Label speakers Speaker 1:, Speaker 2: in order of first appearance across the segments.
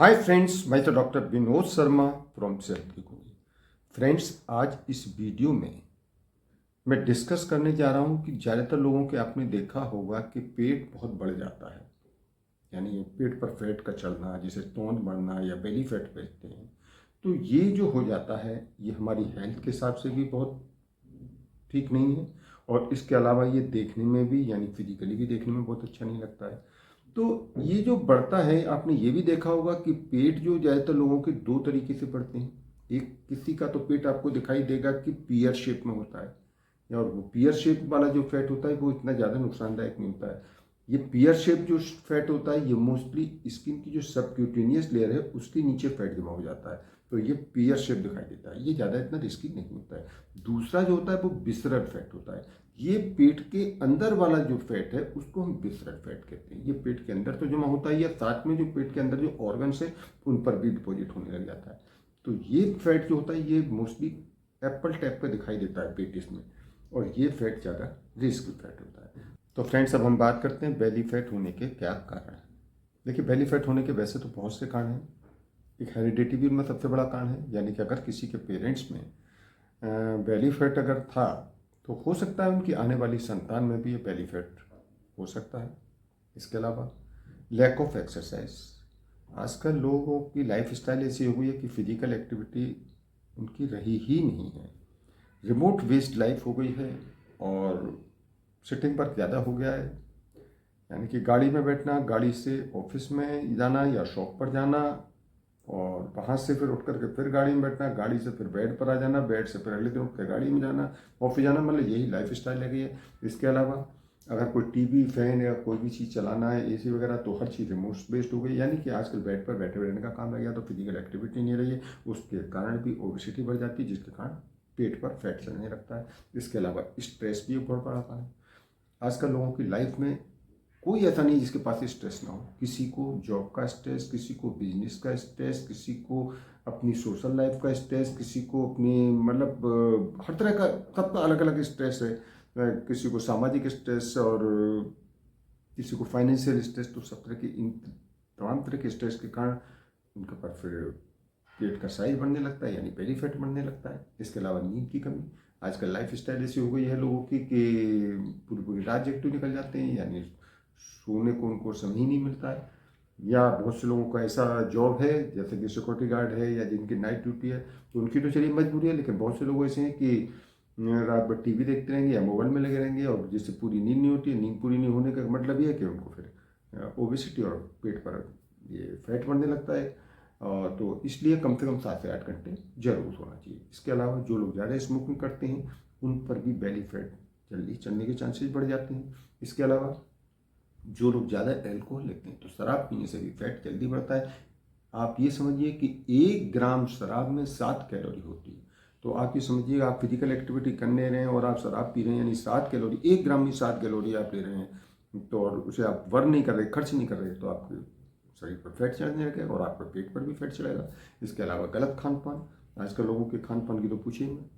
Speaker 1: Hi friends, मैं तो doctor Vinod Sharma from self की कुंजी। फ्रेंड्स, आज इस वीडियो में मैं डिस्कस करने जा रहा हूँ कि ज़्यादातर लोगों के आपने देखा होगा कि पेट बहुत बढ़ जाता है, यानी पेट पर फैट का चलना, जिसे तौंद बढ़ना या बेली फैट कहते हैं। तो ये जो हो जाता है, ये हमारी हेल्थ के हिसाब से भी बहुत ठीक नहीं है, और इसके अलावा ये देखने में भी, यानी फिजिकली भी देखने में बहुत अच्छा नहीं लगता है। तो ये जो बढ़ता है, आपने ये भी देखा होगा कि पेट जो ज़्यादातर लोगों के दो तरीके से बढ़ते हैं। एक, किसी का तो पेट आपको दिखाई देगा कि पियर शेप में होता है, और वो पियर शेप वाला जो फैट होता है वो इतना ज़्यादा नुकसानदायक नहीं होता है। ये पियर शेप जो फैट होता है, ये मोस्टली स्किन की जो सबक्यूटेनियस लेयर है उसके नीचे फैट जमा हो जाता है, तो ये पियर शेप दिखाई देता है। ये ज़्यादा इतना रिस्की नहीं होता है। दूसरा जो होता है वो विसरल फैट होता है। ये पेट के अंदर वाला जो फैट है उसको हम विसरल फैट कहते हैं। ये पेट के अंदर तो जमा होता है, या साथ में जो पेट के अंदर जो ऑर्गन्स है उन पर भी डिपॉजिट होने लग जाता है। तो ये फैट जो होता है ये मोस्टली एप्पल टाइप का दिखाई देता है पेटिस में, और ये फैट ज़्यादा रिस्क फैट होता है। तो फ्रेंड्स, अब हम बात करते हैं बेली फैट होने के क्या कारण हैं। देखिए, बेली फैट होने के वैसे तो बहुत से कारण हैं। एक हेरिडिटी भी उनमें सबसे बड़ा कारण है, यानी कि अगर किसी के पेरेंट्स में बेली फैट अगर था तो हो सकता है उनकी आने वाली संतान में भी ये बेली फैट हो सकता है। इसके अलावा लैक ऑफ एक्सरसाइज, आजकल लोगों की लाइफ स्टाइल ऐसी हो गई है कि फिजिकल एक्टिविटी उनकी रही ही नहीं है। रिमोट बेस्ड लाइफ हो गई है, और सिटिंग पर ज़्यादा हो गया है, यानी कि गाड़ी में बैठना, गाड़ी से ऑफिस में जाना या शॉप पर जाना, और वहाँ से फिर उठ करके फिर गाड़ी में बैठना, गाड़ी से फिर बेड पर आ जाना, बेड से फिर अगले दिन उठ कर गाड़ी में जाना, ऑफिस जाना, मतलब यही लाइफ स्टाइल है गई है। इसके अलावा अगर कोई टीवी, फैन या कोई भी चीज़ चलाना है, एसी वगैरह, तो हर चीज़ रिमोट बेस्ड हो गई, यानी कि आजकल बेड पर बैठे रहने का काम रह गया, तो फिजिकल एक्टिविटी नहीं रही है। उसके कारण भी ओबेसिटी बढ़ जाती है, जिसके कारण पेट पर फैट चढ़ने लगता है। इसके अलावा स्ट्रेस भी एक बहुत बड़ा कारण है। आजकल लोगों की लाइफ में कोई ऐसा नहीं जिसके पास स्ट्रेस ना हो। किसी को जॉब का स्ट्रेस, किसी को बिजनेस का स्ट्रेस, किसी को अपनी सोशल लाइफ का स्ट्रेस, किसी को अपनी, मतलब हर तरह का, सबका अलग अलग स्ट्रेस है। किसी को सामाजिक स्ट्रेस, और किसी को फाइनेंशियल स्ट्रेस। तो सब तरह की, इन तमाम तरह के स्ट्रेस के कारण उनके पास फिर पेट का साइज बढ़ने लगता है, यानी बेली फैट बढ़ने लगता है। इसके अलावा नींद की कमी, आजकल लाइफ स्टाइल ऐसी हो गई है लोगों की कि पूरी पूरी रात जगते निकल जाते हैं, यानी सोने को उनको समय ही नहीं मिलता है। या बहुत से लोगों का ऐसा जॉब है, जैसे कि सिक्योरिटी गार्ड है या जिनकी नाइट ड्यूटी है, तो उनकी तो चलिए मजबूरी है, लेकिन बहुत से लोग ऐसे हैं कि रात भर टीवी देखते रहेंगे या मोबाइल में लगे रहेंगे, और जिससे पूरी नींद नहीं होती है। नींद पूरी नहीं होने का मतलब ये है कि उनको फिर ओबेसिटी और पेट पर ये फैट बढ़ने लगता है। तो इसलिए कम से कम 7 से 8 घंटे जरूर सोना चाहिए। इसके अलावा जो लोग ज़्यादा स्मोकिंग करते हैं उन पर भी बेली फैट जल्दी चढ़ने के चांसेस बढ़ जाते हैं। इसके अलावा जो लोग ज़्यादा अल्कोहल लेते हैं, तो शराब पीने से भी फैट जल्दी बढ़ता है। आप ये समझिए कि 1 ग्राम शराब में 7 कैलोरी होती है। तो आप ये समझिए, आप फिजिकल एक्टिविटी करने रहे हैं और आप शराब पी रहे हैं, यानी 7 कैलोरी, 1 ग्राम में 7 कैलोरी आप ले रहे हैं, तो और उसे आप बर्न नहीं कर रहे, खर्च नहीं कर रहे, तो आपके शरीर पर फैट चढ़ने लगेगा और आपके पेट पर भी फैट चढ़ेगा। इसके अलावा गलत खान पान, आजकल लोगों के खान पान की तो पूछिए ही मत।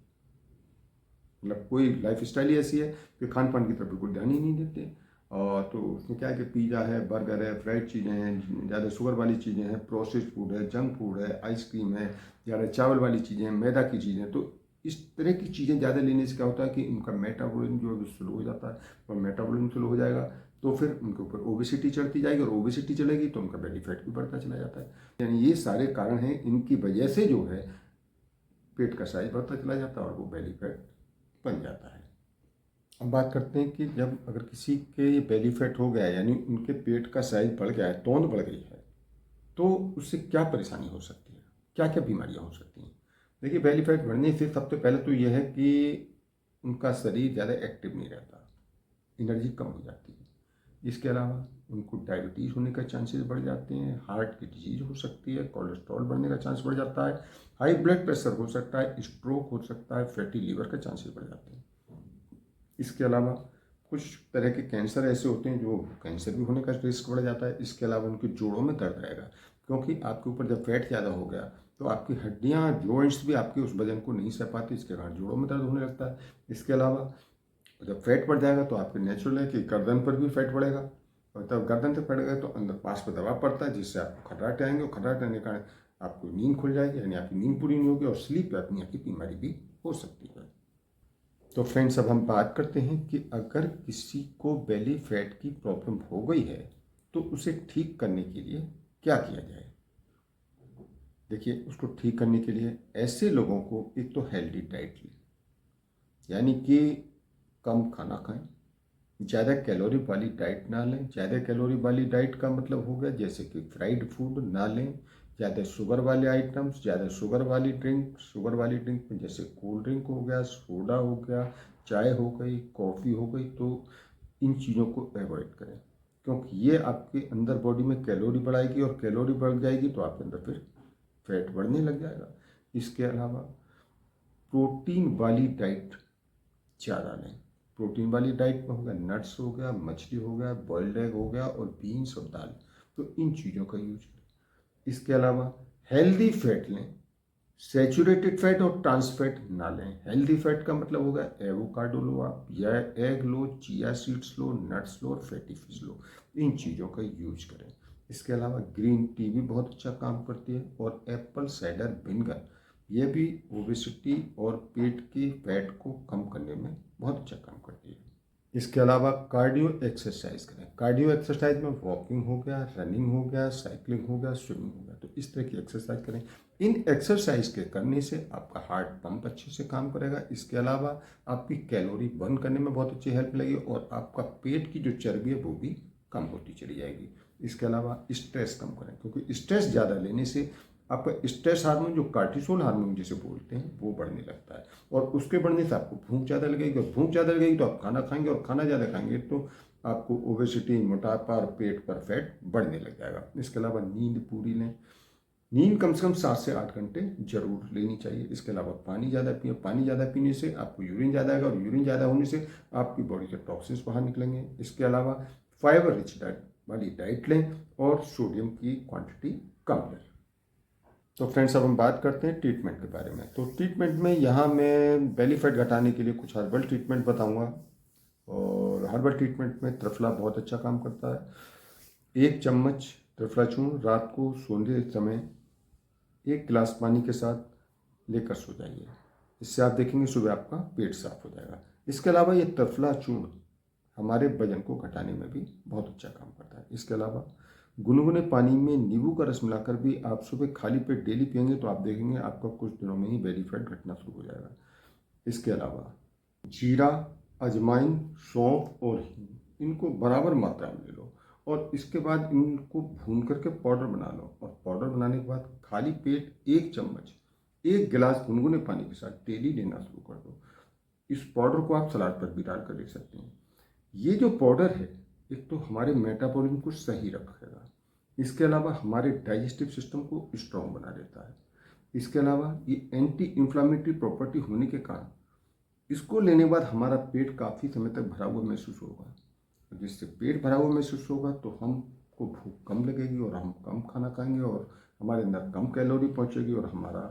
Speaker 1: मतलब कोई लाइफ स्टाइल ही ऐसी है कि खान पान की तरफ बिल्कुल ध्यान ही नहीं देते। और तो उसमें क्या है कि पिज़्ज़ा है, बर्गर है, फ्राइड चीज़ें हैं, ज़्यादा शुगर वाली चीज़ें हैं, प्रोसेस्ड फूड है, जंक फूड है, आइसक्रीम है, ज़्यादा चावल वाली चीज़ें हैं, मैदा की चीज़ें। तो इस तरह की चीज़ें ज़्यादा लेने से क्या होता है कि उनका मेटाबॉलिज्म जो है स्लो हो जाता है, और मेटाबॉलिज्म स्लो हो जाएगा तो फिर उनके ऊपर ओबेसिटी चढ़ती जाएगी, और ओबेसिटी चलेगी तो उनका बेली फैट भी बढ़ता चला जाता है। यानी ये सारे कारण हैं, इनकी वजह से जो है पेट का साइज बढ़ता चला जाता है और वो बेली फैट बन जाता है। अब बात करते हैं कि जब अगर किसी के ये बेली फैट हो गया है, यानी उनके पेट का साइज बढ़ गया है, तौंद बढ़ गई है, तो उससे क्या परेशानी हो सकती है, क्या क्या बीमारियां हो सकती हैं। देखिए, बेली फैट बढ़ने से सबसे पहले तो यह है कि उनका शरीर ज़्यादा एक्टिव नहीं रहता, एनर्जी कम हो जाती है। इसके अलावा उनको डायबिटीज़ होने का चांसेस बढ़ जाते हैं, हार्ट की डिजीज हो सकती है, कोलेस्ट्रॉल बढ़ने का चांस बढ़ जाता है, हाई ब्लड प्रेशर हो सकता है, स्ट्रोक हो सकता है, फैटी लीवर का चांसेस बढ़ जाते हैं। इसके अलावा कुछ तरह के कैंसर ऐसे होते हैं जो कैंसर भी होने का रिस्क बढ़ जाता है। इसके अलावा उनके जोड़ों में दर्द रहेगा, क्योंकि आपके ऊपर जब फैट ज़्यादा हो गया तो आपकी हड्डियाँ, जॉइंट्स भी आपके उस वजन को नहीं सह पाती, इसके कारण जोड़ों में दर्द होने लगता है। इसके अलावा जब फैट बढ़ जाएगा तो आपके नेचुरल है कि गर्दन पर भी फैट बढ़ेगा, और तब गर्दन तक फट गए तो अंदर पास में दबाव पड़ता है, जिससे आपको खर्राटे आएंगे और खर्राटे आने के कारण आपको नींद खुल जाएगी, यानी आपकी नींद पूरी नहीं होगी और स्लीप एपनिया की बीमारी भी हो सकती है। तो फ्रेंड्स, अब हम बात करते हैं कि अगर किसी को बेली फैट की प्रॉब्लम हो गई है तो उसे ठीक करने के लिए क्या किया जाए। देखिए, उसको ठीक करने के लिए ऐसे लोगों को एक तो हेल्दी डाइट लें, यानी कि कम खाना खाएं, ज़्यादा कैलोरी वाली डाइट ना लें। ज़्यादा कैलोरी वाली डाइट का मतलब हो गया जैसे कि फ्राइड फूड ना लें, ज़्यादा शुगर वाले आइटम्स, ज़्यादा शुगर वाली ड्रिंक में जैसे कोल्ड ड्रिंक हो गया, सोडा हो गया, चाय हो गई, कॉफ़ी हो गई, तो इन चीज़ों को अवॉइड करें, क्योंकि ये आपके अंदर बॉडी में कैलोरी बढ़ाएगी और कैलोरी बढ़ जाएगी तो आपके अंदर फिर फैट बढ़ने लग जाएगा। इसके अलावा प्रोटीन वाली डाइट ज़्यादा लें। प्रोटीन वाली डाइट में हो गया नट्स हो गया, मछली हो गया, बॉइल्ड एग हो गया और बीन्स और दाल, तो इन चीज़ों का यूज करें। इसके अलावा हेल्दी फैट लें, सैचुरेटेड फैट और ट्रांस फैट ना लें। हेल्दी फैट का मतलब होगा एवोकाडो लो आप, या एग लो, चिया सीड्स लो, नट्स लो और फैटी फिश लो, इन चीज़ों का यूज करें। इसके अलावा ग्रीन टी भी बहुत अच्छा काम करती है और एप्पल साइडर विनेगर, ये भी ओबेसिटी और पेट की फैट को कम करने में बहुत अच्छा काम करती है। इसके अलावा कार्डियो एक्सरसाइज करें। कार्डियो एक्सरसाइज में वॉकिंग हो गया, रनिंग हो गया, साइकिलिंग हो गया, स्विमिंग हो गया, तो इस तरह की एक्सरसाइज करें। इन एक्सरसाइज के करने से आपका हार्ट पंप अच्छे से काम करेगा। इसके अलावा आपकी कैलोरी बर्न करने में बहुत अच्छी हेल्प मिलेगी और आपका पेट की जो चर्बी है वो भी कम होती चली जाएगी। इसके अलावा स्ट्रेस कम करें, क्योंकि स्ट्रेस ज़्यादा लेने से आपका स्ट्रेस हार्मोन, जो कार्टिसोल हार्मोन जिसे बोलते हैं, वो बढ़ने लगता है और उसके बढ़ने से आपको भूख ज़्यादा लगेगी और भूख ज़्यादा लगेगी तो आप खाना खाएंगे और खाना ज़्यादा खाएंगे तो आपको ओबेसिटी, मोटापा और पेट पर फैट बढ़ने लग जाएगा। इसके अलावा नींद पूरी लें। नींद कम से कम 7 से 8 घंटे जरूर लेनी चाहिए। इसके अलावा पानी ज़्यादा पिए। पानी ज़्यादा पीने से आपको यूरिन ज़्यादा आएगा और यूरिन ज़्यादा होने से आपकी बॉडी के टॉक्सिन्स बाहर निकलेंगे। इसके अलावा फाइबर रिच डाइट वाली डाइट लें और सोडियम की क्वांटिटी कम लें। तो फ्रेंड्स, अब हम बात करते हैं ट्रीटमेंट के बारे में। तो ट्रीटमेंट में यहाँ मैं बेली फैट घटाने के लिए कुछ हर्बल ट्रीटमेंट बताऊँगा और हर्बल ट्रीटमेंट में त्रिफला बहुत अच्छा काम करता है। 1 चम्मच त्रिफला चूर्ण रात को सोने के समय 1 गिलास पानी के साथ लेकर सो जाइए। इससे आप देखेंगे सुबह आपका पेट साफ हो जाएगा। इसके अलावा ये त्रिफला चूर्ण हमारे वजन को घटाने में भी बहुत अच्छा काम करता है। इसके अलावा गुनगुने पानी में नींबू का रस मिलाकर भी आप सुबह खाली पेट डेली पिएंगे तो आप देखेंगे आपका कुछ दिनों में ही बेली फैट घटना शुरू हो जाएगा। इसके अलावा जीरा, अजवाइन, सौंफ और हींग, इनको बराबर मात्रा में ले लो और इसके बाद इनको भून करके पाउडर बना लो और पाउडर बनाने के बाद खाली पेट 1 चम्मच 1 गिलास गुनगुने पानी के साथ डेली लेना शुरू कर दो। इस पाउडर को आप सलाद पर भी डालकर ले सकते हैं। ये जो पाउडर है, एक तो हमारे मेटाबॉलिज्म को सही रखेगा, इसके अलावा हमारे डाइजेस्टिव सिस्टम को स्ट्रॉन्ग बना देता है। इसके अलावा ये एंटी इन्फ्लामेटरी प्रॉपर्टी होने के कारण इसको लेने के बाद हमारा पेट काफ़ी समय तक भरा हुआ महसूस होगा। जिससे पेट भरा हुआ महसूस होगा तो हमको भूख कम लगेगी और हम कम खाना खाएंगे और हमारे अंदर कम कैलोरी पहुंचेगी और हमारा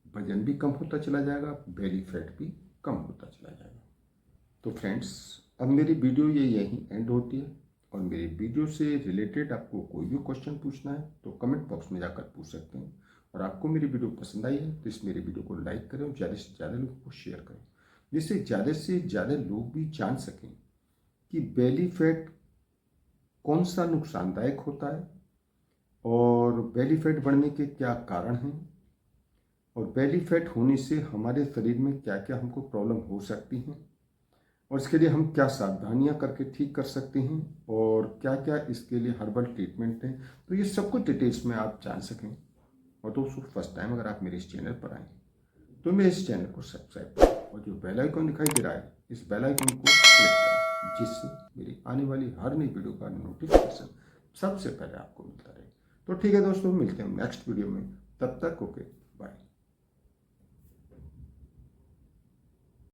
Speaker 1: वजन भी कम होता चला जाएगा, बेली फैट भी कम होता चला जाएगा। तो फ्रेंड्स, अब मेरी वीडियो ये यहीं एंड होती है और मेरी वीडियो से रिलेटेड आपको कोई भी क्वेश्चन पूछना है तो कमेंट बॉक्स में जाकर पूछ सकते हैं। और आपको मेरी वीडियो पसंद आई है तो इस मेरी वीडियो को लाइक करें और ज़्यादा से ज़्यादा लोगों को शेयर करें, जिससे ज़्यादा से ज़्यादा लोग भी जान सकें कि बेली फैट कौन सा नुकसानदायक होता है और बेली फैट बढ़ने के क्या कारण हैं और बेली फैट होने से हमारे शरीर में क्या क्या हमको प्रॉब्लम हो सकती हैं और इसके लिए हम क्या सावधानियां करके ठीक कर सकते हैं और क्या क्या इसके लिए हर्बल ट्रीटमेंट हैं। तो ये सब कुछ डिटेल्स में आप जान सकें। और दोस्तों, फर्स्ट टाइम अगर आप मेरे इस चैनल पर आएँ तो मेरे इस चैनल को सब्सक्राइब करें और जो बेल आइकन दिखाई दे रहा है इस बेल आइकन को क्लिक करें, जिससे मेरी आने वाली हर नई वीडियो का नोटिफिकेशन सबसे पहले आपको मिलता रहे। तो ठीक है दोस्तों, मिलते हैं नेक्स्ट वीडियो में। तब तक ओके।